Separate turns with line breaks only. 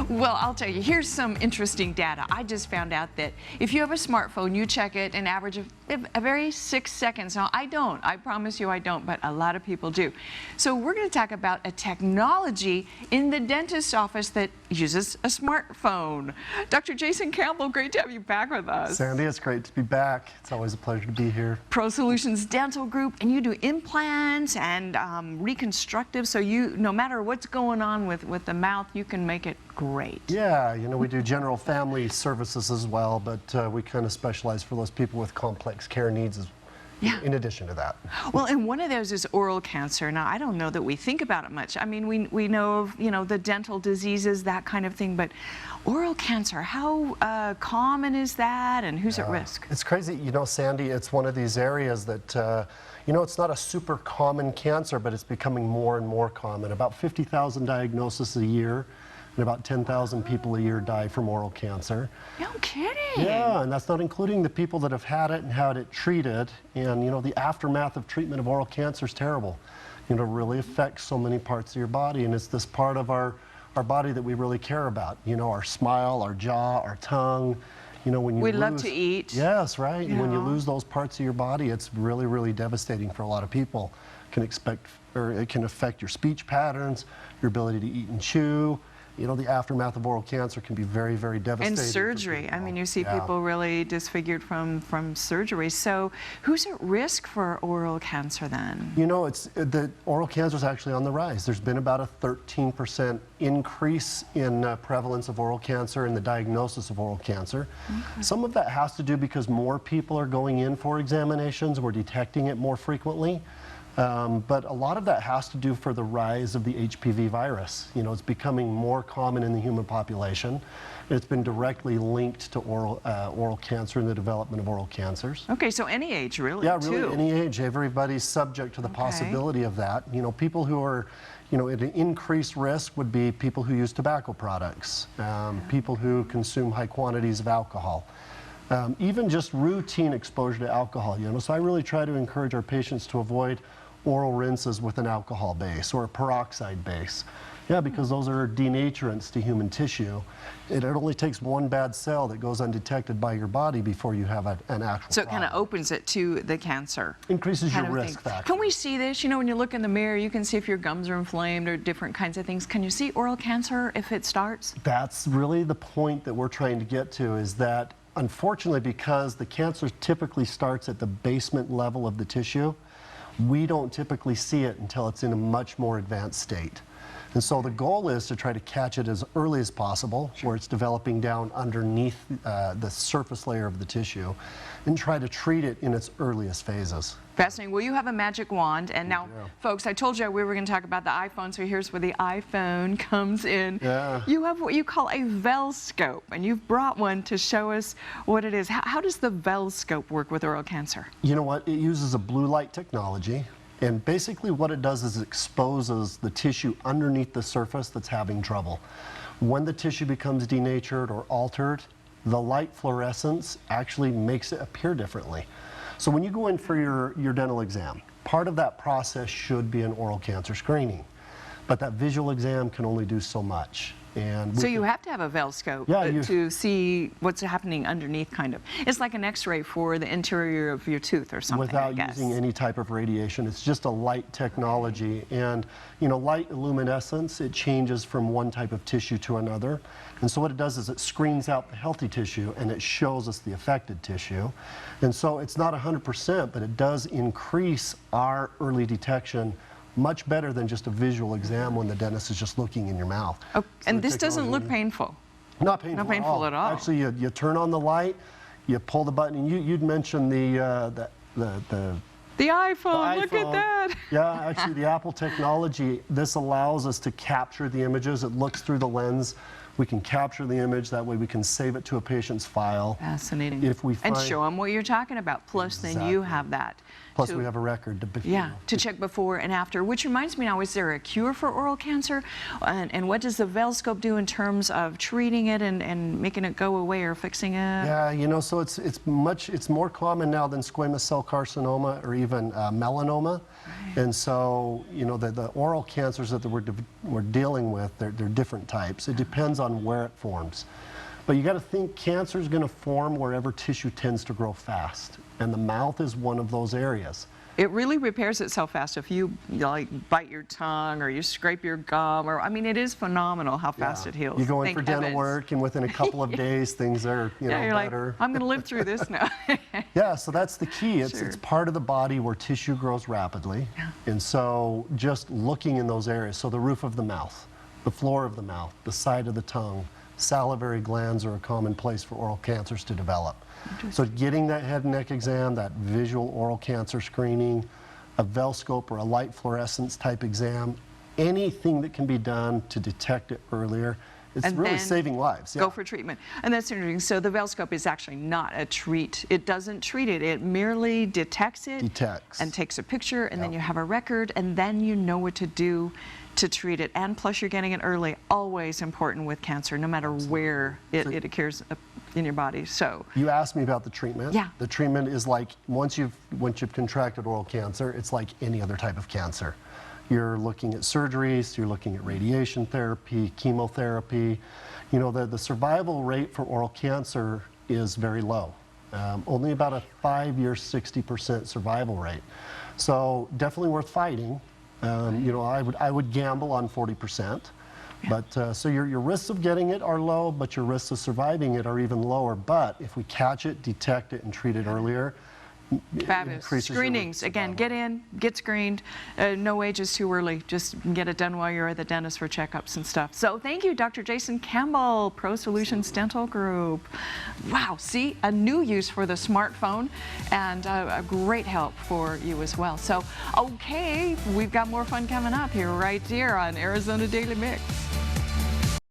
Well, I'll tell you, here's some interesting data. I just found out that if you have a smartphone, you check it an average of a very 6 seconds. Now, I don't. I promise you I don't, but a lot of people do. So we're going to talk about a technology in the dentist's office that uses a smartphone. Dr. Jason Campbell, great to have you back with us.
Sandy, it's great to be back. It's always a pleasure to be here.
Pro Solutions Dental Group, and you do implants and reconstructive, so you, no matter what's going on with the mouth, you can make it great.
Yeah, you know, we do general family services as well, but we kind of specialize for those people with complex care needs in addition to that.
Well, and one of those is oral cancer. Now, I don't know that we think about it much. I mean, we know of, you know, the dental diseases, that kind of thing, but oral cancer, how common is that, and who's at risk?
It's crazy. You know, Sandy, it's one of these areas that, you know, it's not a super common cancer, but it's becoming more and more common. About 50,000 diagnoses a year, and about 10,000 people a year die from oral cancer.
No kidding.
Yeah, and that's not including the people that have had it and had it treated. And, you know, the aftermath of treatment of oral cancer is terrible. You know, it really affects so many parts of your body, and it's this part of our body that we really care about. You know, our smile, our jaw, our tongue. You know, when you
love to eat.
Yes, right.
Yeah.
And when you lose those parts of your body, it's really, really devastating for a lot of people. It can affect your speech patterns, your ability to eat and chew. You know, the aftermath of oral cancer can be very, very devastating.
And surgery. I mean, you see people really disfigured from surgery. So who's at risk for oral cancer then?
You know, the oral cancer is actually on the rise. There's been about a 13% increase in prevalence of oral cancer and the diagnosis of oral cancer. Okay. Some of that has to do because more people are going in for examinations. We're detecting it more frequently. But a lot of that has to do for the rise of the HPV virus. You know, it's becoming more common in the human population. It's been directly linked to oral cancer and the development of oral cancers.
Okay, so any age, really?
Yeah, really, any age. Everybody's subject to the possibility of that. You know, people who are, you know, at an increased risk would be people who use tobacco products, people who consume high quantities of alcohol. Even just routine exposure to alcohol, you know. So I really try to encourage our patients to avoid oral rinses with an alcohol base or a peroxide base. Yeah, because those are denaturants to human tissue. It only takes one bad cell that goes undetected by your body before you have an actual
So it kind of opens it to the cancer.
Increases your risk factor.
Can we see this? You know, when you look in the mirror, you can see if your gums are inflamed or different kinds of things. Can you see oral cancer if it starts?
That's really the point that we're trying to get to, is that unfortunately, because the cancer typically starts at the basement level of the tissue, we don't typically see it until it's in a much more advanced state. And so the goal is to try to catch it as early as possible, where it's developing down underneath the surface layer of the tissue, and try to treat it in its earliest phases.
Fascinating. Well, you have a magic wand, and now, folks, I told you we were going to talk about the iPhone, so here's where the iPhone comes in.
Yeah.
You have what you call a Velscope, and you've brought one to show us what it is. How does the Velscope work with oral cancer?
You know what? It uses a blue light technology, and basically what it does is it exposes the tissue underneath the surface that's having trouble. When the tissue becomes denatured or altered, the light fluorescence actually makes it appear differently. So when you go in for your dental exam, part of that process should be an oral cancer screening, but that visual exam can only do so much. And
so you have to have a Velscope to see what's happening underneath, kind of. It's like an X-ray for the interior of your tooth or something,
without using any type of radiation. It's just a light technology. And, you know, light luminescence, it changes from one type of tissue to another. And so what it does is it screens out the healthy tissue and it shows us the affected tissue. And so it's not 100%, but it does increase our early detection much better than just a visual exam when the dentist is just looking in your mouth.
Oh, so and this doesn't look painful?
Not painful,
not painful at all.
Actually, you turn on the light, you pull the button, and you'd mentioned the
iPhone, look at that.
Yeah, actually the Apple technology, this allows us to capture the images. It looks through the lens. We can capture the image, that way we can save it to a patient's file.
Fascinating.
If we find,
and show them what you're talking about. Plus, then you have that
Plus, we have a record
to check before and after, which reminds me now, is there a cure for oral cancer? And what does the Velscope do in terms of treating it and making it go away or fixing it?
Yeah, you know, so it's more common now than squamous cell carcinoma or even melanoma. Right. And so, you know, the oral cancers that we're dealing with, they're different types. It depends on where it forms. But you got to think cancer is going to form wherever tissue tends to grow fast. And the mouth is one of those areas.
It really repairs itself fast if you like bite your tongue or you scrape your gum, or I mean, it is phenomenal how fast it heals.
You go in for dental work, and within a couple of days, things are
you're
better.
Like, I'm going to live through this now.
Yeah, so that's the key. It's part of the body where tissue grows rapidly, and so just looking in those areas. So the roof of the mouth, the floor of the mouth, the side of the tongue, salivary glands are a common place for oral cancers to develop. So getting that head and neck exam, that visual oral cancer screening, a Velscope or a light fluorescence type exam, anything that can be done to detect it earlier, it's really saving lives.
Go for treatment. And that's interesting. So the Velscope is actually not a treat. It doesn't treat it. It merely detects it. And takes a picture, and then you have a record, and then you know what to do to treat it. And plus you're getting it early. Always important with cancer, no matter where it occurs in your body. So
you asked me about the treatment.
Yeah.
The treatment is like once you've contracted oral cancer, it's like any other type of cancer. You're looking at surgeries, you're looking at radiation therapy, chemotherapy. You know, the survival rate for oral cancer is very low. Only about a 5-year, 60% survival rate. So definitely worth fighting. You know, I would gamble on 40%. But so your risks of getting it are low, but your risks of surviving it are even lower. But if we catch it, detect it, and treat it earlier,
fabulous. Screenings, again, get in, get screened. No age is too early. Just get it done while you're at the dentist for checkups and stuff. So thank you, Dr. Jason Campbell, Pro Solutions Dental Group. Wow, see, a new use for the smartphone and a great help for you as well. So, okay, we've got more fun coming up here, right here on Arizona Daily Mix.